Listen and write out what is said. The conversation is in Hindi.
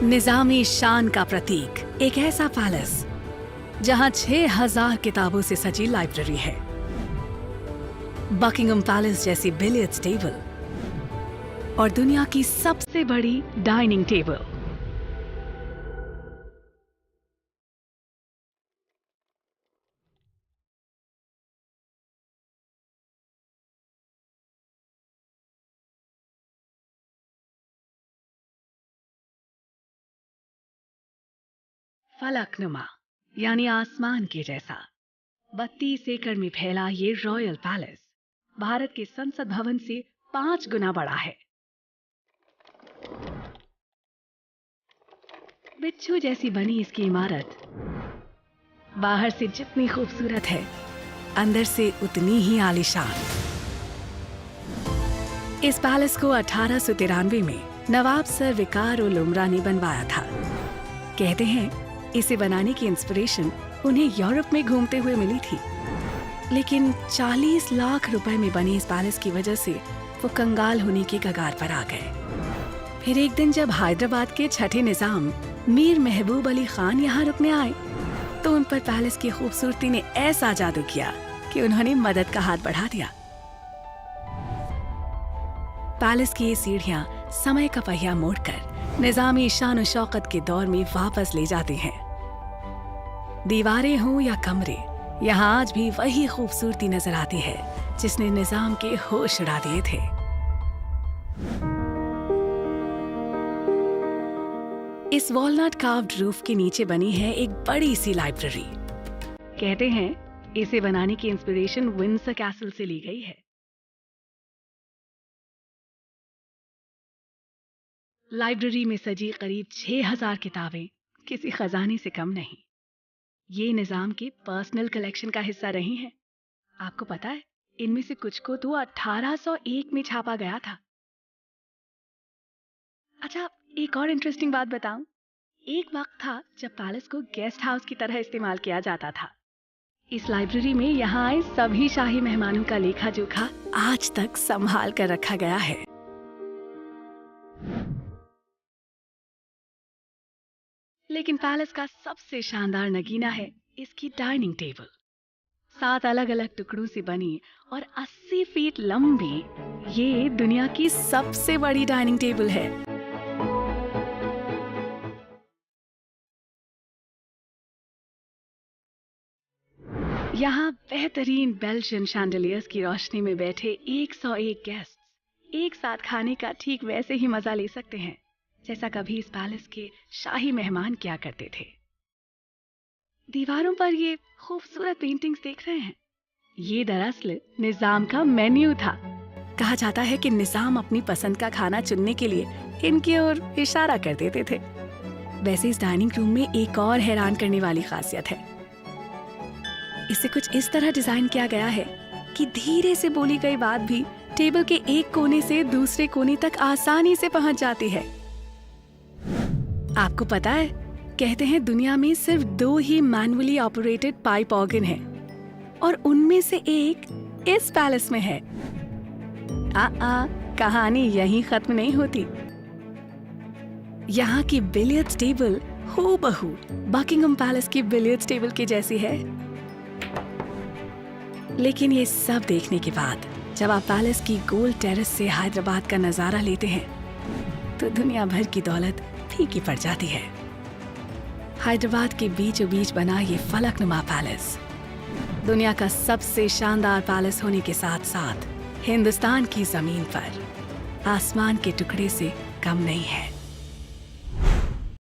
निजामी शान का प्रतीक, एक ऐसा पैलेस जहां 6000 किताबों से सजी लाइब्रेरी है, बकिंगम पैलेस जैसी बिलियर्ड्स टेबल और दुनिया की सबसे बड़ी डाइनिंग टेबल। फलकनुमा यानी आसमान के जैसा 32 एकड़ में फैला ये रॉयल पैलेस भारत के संसद भवन से 5 गुना बड़ा है। बिच्छू जैसी बनी इसकी इमारत बाहर से जितनी खूबसूरत है, अंदर से उतनी ही आलीशान। इस पैलेस को 1893 में नवाब सर विकार उल उमरा ने बनवाया था। कहते हैं इसे बनाने की इंस्पिरेशन उन्हें यूरोप में घूमते हुए मिली थी, लेकिन 40 लाख रुपए में बने इस पैलेस की वजह से वो कंगाल होने के कगार पर आ गए। फिर एक दिन जब हैदराबाद के छठे निजाम मीर महबूब अली खान यहाँ रुकने आए, तो उन पर पैलेस की खूबसूरती ने ऐसा जादू किया कि उन्होंने मदद का हाथ बढ़ा दिया। पैलेस की ये सीढ़ियां समय का पहिया मोड़कर निजामी शान और शौकत के दौर में वापस ले जाते हैं। दीवारें हों या कमरे, यहाँ आज भी वही खूबसूरती नजर आती है जिसने निजाम के होश उड़ा दिए थे। इस वॉलनट कार्व्ड रूफ के नीचे बनी है एक बड़ी सी लाइब्रेरी। कहते हैं इसे बनाने की इंस्पिरेशन विंडसर कैसल से ली गई है। लाइब्रेरी में सजी करीब 6000 किताबें किसी खजाने से कम नहीं। ये निजाम के पर्सनल कलेक्शन का हिस्सा रही हैं। आपको पता है इनमें से कुछ को तो 1801 में छापा गया था। अच्छा, एक और इंटरेस्टिंग बात बताऊं। एक वक्त था जब पैलेस को गेस्ट हाउस की तरह इस्तेमाल किया जाता था। इस लाइब्रेरी में यहाँ आए सभी शाही मेहमानों का लेखा जोखा आज तक संभाल कर रखा गया है। लेकिन पैलेस का सबसे शानदार नगीना है इसकी डाइनिंग टेबल। 7 अलग अलग टुकड़ों से बनी और 80 फीट लंबी ये दुनिया की सबसे बड़ी डाइनिंग टेबल है। यहाँ बेहतरीन बेल्जियन शैंडलियर्स की रोशनी में बैठे 101 गेस्ट एक साथ खाने का ठीक वैसे ही मजा ले सकते हैं जैसा कभी इस पैलेस के शाही मेहमान किया करते थे। दीवारों पर ये खूबसूरत पेंटिंग्स देख रहे हैं, ये दरअसल निजाम का मेन्यू था। कहा जाता है कि निजाम अपनी पसंद का खाना चुनने के लिए इनकी ओर इशारा कर देते थे। वैसे इस डाइनिंग रूम में एक और हैरान करने वाली खासियत है। इसे कुछ इस तरह डिजाइन किया गया है कि धीरे से बोली गई बात भी टेबल के एक कोने से दूसरे कोने तक आसानी से पहुंच जाती है। आपको पता है, कहते हैं दुनिया में सिर्फ 2 ही मैनुअली ऑपरेटेड पाइप ऑर्गन हैं और उनमें से एक इस पैलेस में है। कहानी यहीं खत्म नहीं होती। यहाँ की बिलियर्ड्स टेबल हूबहू बकिंगम पैलेस की बिलियर्ड्स टेबल की जैसी है। लेकिन ये सब देखने के बाद जब आप पैलेस की गोल टेरेस से हैदराबाद का नजारा लेते हैं तो दुनिया भर की दौलत फीकी पड़ जाती है। हैदराबाद के बीचों बीच बना ये फलकनुमा पैलेस दुनिया का सबसे शानदार पैलेस होने के साथ साथ हिंदुस्तान की जमीन पर आसमान के टुकड़े से कम नहीं है।